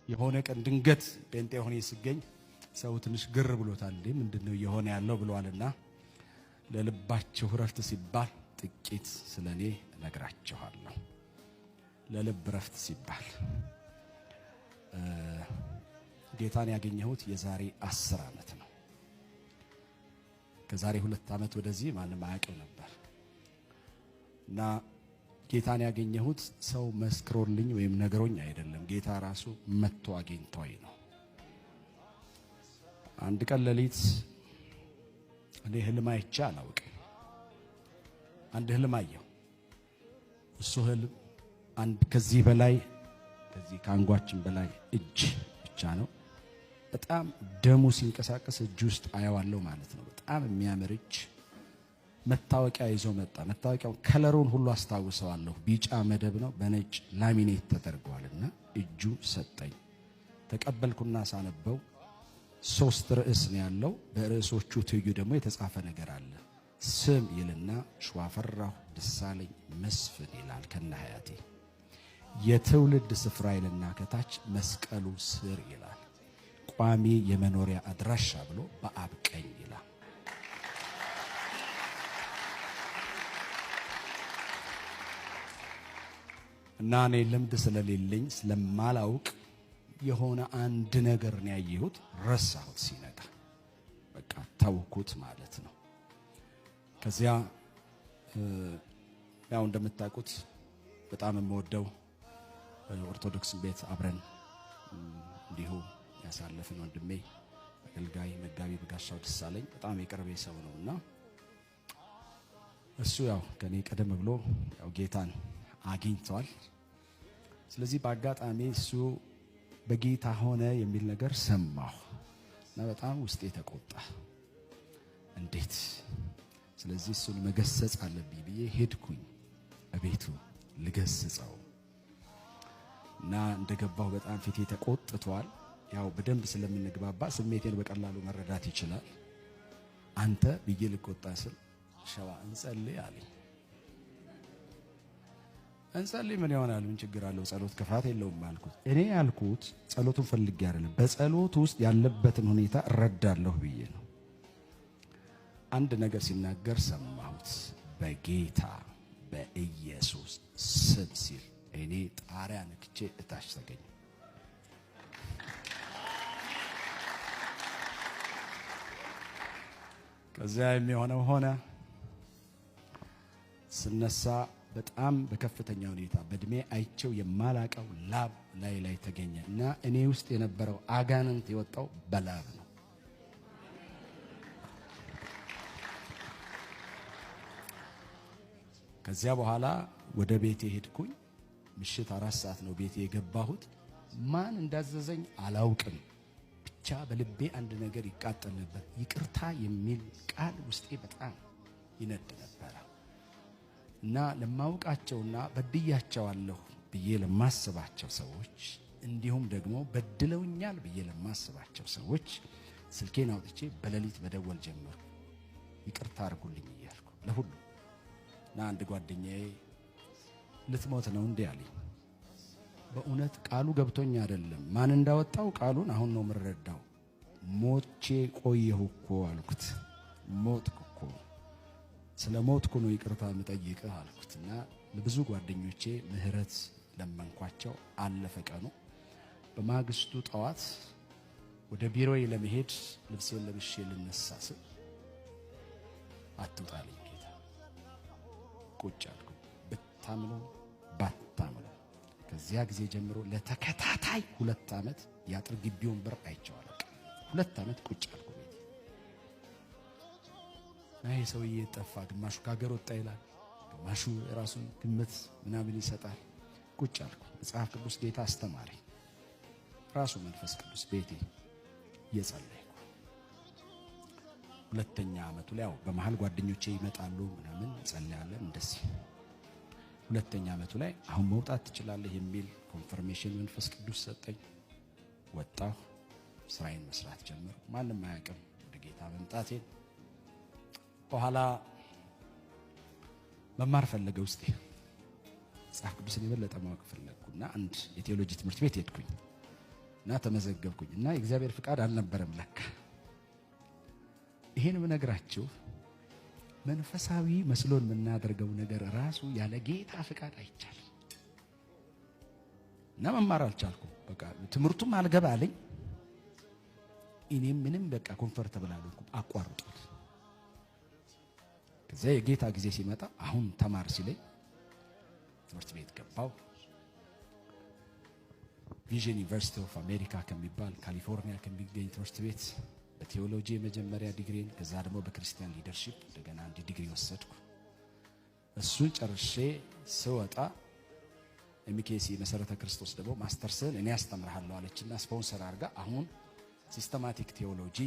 የሆነ ቀን ድንገት ጴንጤ ሆኜ ስገኝ ሰው ትንሽ ግር ብሎታል። እንዴ ምንድነው የሆነ ያለው ብለዋልና ለልባችሁ ረፍት ሲባል ጥቂት ስለኔ እነግራችኋለሁ። ለልብ ረፍት ሲባል ጌታን ያገኘሁት የዛሬ 10 ዓመት ነው። ከዛሬ 2 ዓመት ወደዚህ ማንም አያውቅም ነበር እና ጌታን ያገኘሁት ሰው መስክሮልኝ ወይም ነገሮኝ አይደለም። ጌታ ራሱ መጥቶ አግኝቶኝ ነው። አንድ ቀን ሌሊት እኔ ህልም አይቼ አላውቅም። አንድ ህልም አየሁ። እሱ ህልም አንድ ከዚህ በላይ ከዚህ ከአንጓችን በላይ እጅ ብቻ ነው። በጣም ደሙ ሲንቀሳቀስ እጅ ውስጥ አያዋለሁ ማለት ነው። በጣም የሚያምር እጅ መታወቂያ ይዞ መጣ። መታወቂያው ከለሩን ሁሉ አስታውሰዋለሁ። ቢጫ መደብ ነው፣ በነጭ ላሚኔት ተደርጓልና እጁ ሰጠኝ። ተቀበልኩና ሳነበው 3 ርዕስ ነው ያለው። በርዕሶቹ ትይዩ ደግሞ የተጻፈ ነገር አለ። ስም ይልና ሸዋፈራሁ ደሳለኝ መስፍን ይላል ከነ ሀያቴ። የትውልድ ስፍራ ይልና ከታች መስቀሉ ስር ይላል። ቋሚ የመኖሪያ አድራሻ ብሎ በአብ ቀኝ ይላል። እና እኔ ልምድ ስለሌለኝ ስለማላውቅ የሆነ አንድ ነገር ነው ያየሁት። ረሳሁት። ሲነጋ በቃ ተውኩት ማለት ነው። ከዚያ ያው እንደምታውቁት በጣም የምወደው ኦርቶዶክስ ቤት አብረን እንዲሁ ያሳለፈን ወንድሜ አገልጋይ መጋቢ በጋሻው ደሳለኝ በጣም የቅርቤ ሰው ነውና እሱ ያው ከኔ ቀደም ብሎ ያው ጌታን አግኝቷል። ስለዚህ በአጋጣሚ እሱ በጌታ ሆነ የሚል ነገር ሰማሁ እና በጣም ውስጤ ተቆጣ። እንዴት? ስለዚህ እሱን መገሰጽ አለብኝ ብዬ ሄድኩኝ በቤቱ ልገስጸው እና እንደገባሁ በጣም ፊቴ ተቆጥቷል። ያው በደንብ ስለምንግባባ ስሜቴን በቀላሉ መረዳት ይችላል። አንተ ብዬ ልቆጣ ስል ሸዋ እንጸልይ አለኝ። እንጸልይ ምን ይሆናል? ምን ችግር አለው? ጸሎት ክፋት የለውም አልኩት። እኔ ያልኩት ጸሎቱን ፈልጌ አይደለም፣ በጸሎት ውስጥ ያለበትን ሁኔታ እረዳለሁ ብዬ ነው። አንድ ነገር ሲናገር ሰማሁት። በጌታ በኢየሱስ ስም ሲል እኔ ጣሪያ ነክቼ እታች ተገኘ። ከዚያ የሚሆነው ሆነ። ስነሳ በጣም በከፍተኛ ሁኔታ በእድሜ አይቸው የማላቀው ላብ ላይ ተገኘ እና እኔ ውስጥ የነበረው አጋንንት የወጣው በላብ ነው። ከዚያ በኋላ ወደ ቤቴ ሄድኩኝ። ምሽት 4 ሰዓት ነው ቤቴ የገባሁት። ማን እንዳዘዘኝ አላውቅም፣ ብቻ በልቤ አንድ ነገር ይቃጠል ነበር። ይቅርታ የሚል ቃል ውስጤ በጣም ይነድ ነበር እና ለማውቃቸውና በድያቸዋለሁ ብዬ ለማስባቸው ሰዎች እንዲሁም ደግሞ በድለውኛል ብዬ ለማስባቸው ሰዎች ስልኬን አውጥቼ በሌሊት መደወል ጀመርኩ። ይቅርታ አድርጉልኝ እያልኩ ለሁሉ እና አንድ ጓደኛዬ ልትሞት ነው እንዴ አለኝ። በእውነት ቃሉ ገብቶኝ አይደለም፣ ማን እንዳወጣው ቃሉን አሁን ነው የምረዳው። ሞቼ ቆየሁ እኮ አልኩት። ሞትኩ እኮ፣ ስለ ሞትኩ ነው ይቅርታ የምጠይቅህ አልኩትና ለብዙ ጓደኞቼ ምህረት ለመንኳቸው። አለፈ ቀኑ። በማግስቱ ጠዋት ወደ ቢሮዬ ለመሄድ ልብሴን ለብሼ ልነሳ ስል አትውጣልኝ ጌታ። ቁጭ አልኩ። ብታምኑ ባታምኑ ከዚያ ጊዜ ጀምሮ ለተከታታይ 2 ዓመት ያጥር ግቢውን በር አይቼው አላውቅም። 2 ዓመት ቁጭ አልኩ ቤት። አይ ሰውዬ ጠፋ፣ ግማሹ ከሀገር ወጣ ይላል፣ ግማሹ የራሱን ግምት ምናምን ይሰጣል። ቁጭ አልኩ። መጽሐፍ ቅዱስ ጌታ አስተማሪ ራሱ መንፈስ ቅዱስ ቤቴ እየጸለይኩ 2ኛ ዓመቱ ላይ ያው በመሃል ጓደኞቼ ይመጣሉ ምናምን እንጸልያለን እንደዚህ። 2ኛ ዓመቱ ላይ አሁን መውጣት ትችላለህ የሚል ኮንፈርሜሽን መንፈስ ቅዱስ ሰጠኝ። ወጣሁ። ስራዬን መስራት ጀመርኩ። ማንም አያውቅም ወደ ጌታ መምጣቴን። በኋላ መማር ፈለገ ውስጤ። መጽሐፍ ቅዱስን የበለጠ ማወቅ ፈለግኩና አንድ የቴዎሎጂ ትምህርት ቤት ሄድኩኝ። እና ተመዘገብኩኝ እና የእግዚአብሔር ፍቃድ አልነበረም ለካ። ይሄን ብነግራችሁ መንፈሳዊ መስሎን የምናደርገው ነገር ራሱ ያለ ጌታ ፍቃድ አይቻልም። እና መማር አልቻልኩም። በቃ ትምህርቱም አልገባልኝ። እኔም ምንም በቃ ኮምፎርታብል አልሆንኩም፣ አቋርጦት። ከዛ የጌታ ጊዜ ሲመጣ አሁን ተማር ሲለኝ ትምህርት ቤት ገባው። ቪዥን ዩኒቨርሲቲ ኦፍ አሜሪካ ከሚባል ካሊፎርኒያ ከሚገኝ ትምህርት ቤት በቴዎሎጂ የመጀመሪያ ዲግሪን፣ ከዛ ደግሞ በክርስቲያን ሊደርሺፕ እንደገና አንድ ዲግሪ ወሰድኩ። እሱን ጨርሼ ስወጣ ኤምኬሲ መሰረተ ክርስቶስ ደግሞ ማስተርስን እኔ አስተምርሃለሁ አለችና ስፖንሰር አድርጋ አሁን ሲስተማቲክ ቴዎሎጂ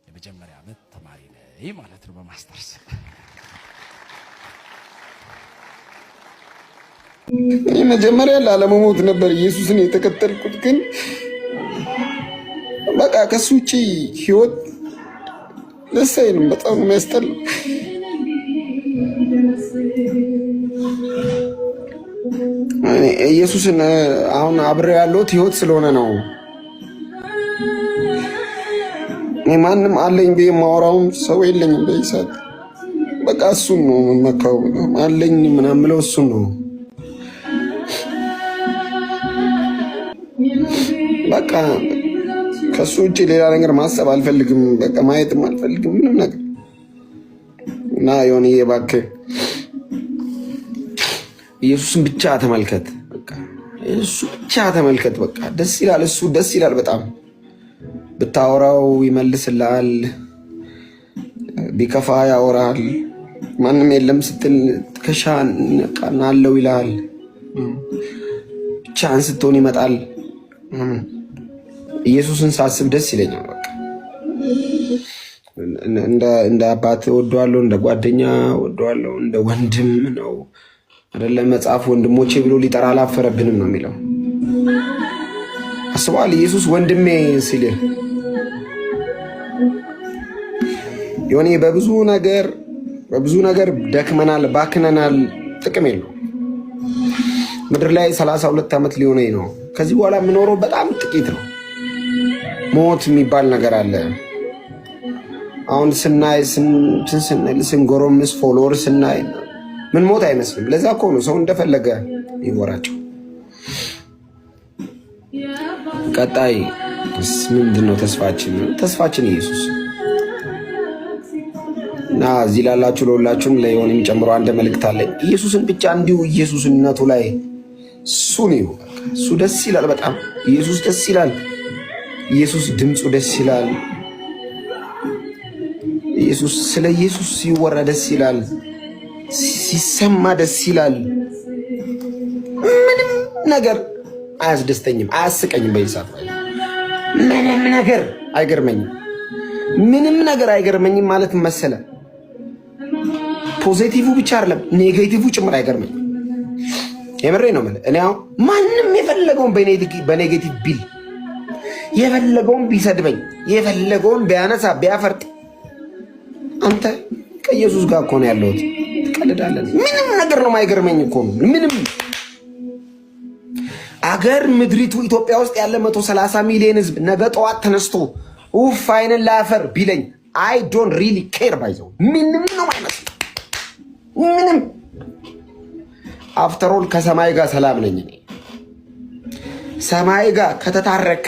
የመጀመሪያ ዓመት ተማሪ ነኝ ማለት ነው በማስተርስ። እኔ መጀመሪያ ላለመሞት ነበር ኢየሱስን የተከተልኩት፣ ግን በቃ ከሱ ውጪ ህይወት ደስ አይልም። በጣም የሚያስጠላ ኢየሱስን አሁን አብሬ ያለሁት ህይወት ስለሆነ ነው። እኔ ማንም አለኝ ብዬ የማወራውም ሰው የለኝም በይሳት። በቃ እሱን ነው የምመካው። አለኝ ምናምን ብለው እሱን ነው በቃ። ከሱ ውጭ ሌላ ነገር ማሰብ አልፈልግም። በቃ ማየትም አልፈልግም ምንም ነገር እና የሆነ እባክህ ኢየሱስን ብቻ ተመልከት። በቃ እሱ ብቻ ተመልከት። በቃ ደስ ይላል፣ እሱ ደስ ይላል በጣም። ብታወራው ይመልስልሃል፣ ቢከፋ ያወራል። ማንም የለም ስትል ትከሻን አለው ይልሃል። ብቻህን ስትሆን ይመጣል። ኢየሱስን ሳስብ ደስ ይለኛል። በቃ እንደ አባት ወደዋለሁ፣ እንደ ጓደኛ ወደዋለሁ፣ እንደ ወንድም ነው አይደለም። መጽሐፍ ወንድሞቼ ብሎ ሊጠራ አላፈረብንም ነው የሚለው። አስበዋል ኢየሱስ ወንድሜ ሲልህ የሆነ በብዙ ነገር ደክመናል፣ ባክነናል፣ ጥቅም የለው። ምድር ላይ 32 ዓመት ሊሆነኝ ነው። ከዚህ በኋላ የምኖረው በጣም ጥቂት ነው። ሞት የሚባል ነገር አለ። አሁን ስናይ ስንጎረምስ ፎሎወር ስናይ ምን ሞት አይመስልም። ለዛ እኮ ነው ሰው እንደፈለገ ይወራቸው። ቀጣይ ምንድነው ተስፋችን? ተስፋችን ኢየሱስ እና እዚህ ላላችሁ ለሁላችሁም ለየሆነ የሚጨምረው አንድ መልእክት አለ። ኢየሱስን ብቻ እንዲሁ ኢየሱስነቱ ላይ እሱን ይሁ እሱ ደስ ይላል በጣም። ኢየሱስ ደስ ይላል። ኢየሱስ ድምፁ ደስ ይላል። ኢየሱስ ስለ ኢየሱስ ሲወራ ደስ ይላል፣ ሲሰማ ደስ ይላል። ምንም ነገር አያስደስተኝም፣ አያስቀኝም። በይሳት ምንም ነገር አይገርመኝም። ምንም ነገር አይገርመኝም ማለት መሰለ። ፖዚቲቭ ብቻ አይደለም ኔጌቲቭ ጭምር አይገርመኝም። የምሬ ነው ማለት እኔ አሁን ማንም የፈለገውን በኔጌቲቭ ቢል፣ የፈለገውን ቢሰድበኝ፣ የፈለገውን ቢያነሳ ቢያፈርጥ፣ አንተ ከኢየሱስ ጋር እኮ ነው ያለሁት። ትቀልዳለህ። ምንም ነገር ነው የማይገርመኝ እኮ ነው። ምንም አገር ምድሪቱ ኢትዮጵያ ውስጥ ያለ 130 ሚሊዮን ህዝብ ነገ ጠዋት ተነስቶ ኡፍ አይነን ላፈር ቢለኝ አይ ዶንት ሪሊ ኬር ባይዘው ምንም ነው አይመስል። ምንም አፍተር ኦል ከሰማይ ጋር ሰላም ነኝ እኔ። ሰማይ ጋር ከተታረክ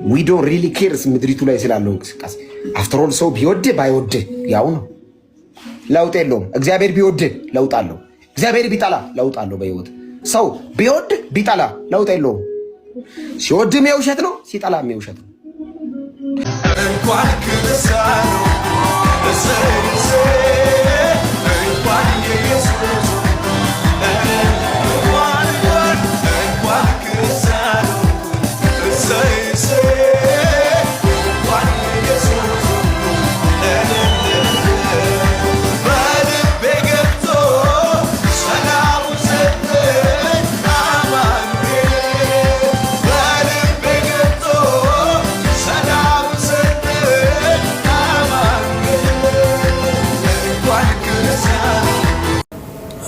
ዊ ዶንት ሪሊ ኬርስ ምድሪቱ ላይ ስላለው እንቅስቃሴ። አፍተር ኦል ሰው ቢወድህ ባይወድህ ያው ነው፣ ለውጥ የለውም። እግዚአብሔር ቢወድህ ለውጥ አለው፣ እግዚአብሔር ቢጠላ ለውጥ አለው። በህይወት ሰው ቢወድህ ቢጠላ ለውጥ የለውም። ሲወድም የውሸት ነው፣ ሲጠላም የውሸት ነው። እንኳን ክርስቲያኖ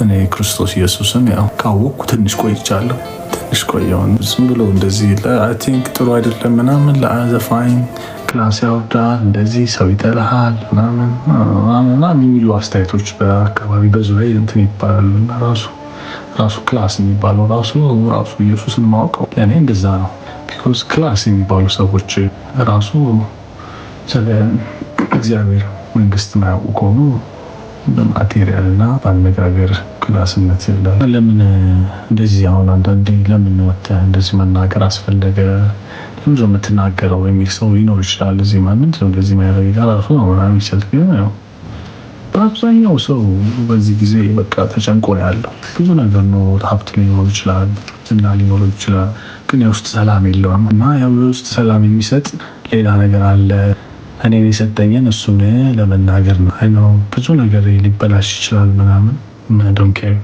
እኔ ክርስቶስ ኢየሱስን ያው ካወቅኩ ትንሽ ቆየውን ዝም ብሎ እንደዚህ አይ ቲንክ ጥሩ አይደለም ምናምን ለአዘፋኝ ክላስ ያወርዳል እንደዚህ ሰው ይጠላሃል ምናምን የሚሉ አስተያየቶች በአካባቢ በዙሪያ እንትን ይባላሉ። እና ራሱ ክላስ የሚባለው ራሱ ኢየሱስን ማወቀው ለእኔ እንደዛ ነው። ቢኮዝ ክላስ የሚባሉ ሰዎች ራሱ ስለ እግዚአብሔር መንግስት ማያውቁ ከሆኑ በማቴሪያል እና በአነጋገር ክላስነት ይላል። ለምን እንደዚህ አሁን አንዳንዴ ለምን ወጥተህ እንደዚህ መናገር አስፈለገ? ለምን የምትናገረው የሚል ሰው ሊኖር ይችላል። እዚህ ማንም ሰው እንደዚህ ማያደርግ ጋር ራሱ ነው ምናምን ይችላል። ግን ያው በአብዛኛው ሰው በዚህ ጊዜ በቃ ተጨንቆ ነው ያለው። ብዙ ነገር ነው፣ ሀብት ሊኖር ይችላል፣ ዝና ሊኖር ይችላል፣ ግን የውስጥ ሰላም የለውም። እና ያው የውስጥ ሰላም የሚሰጥ ሌላ ነገር አለ። እኔን የሰጠኝን እሱን ለመናገር ነው። ብዙ ነገር ሊበላሽ ይችላል ምናምን ዶንት ኬር።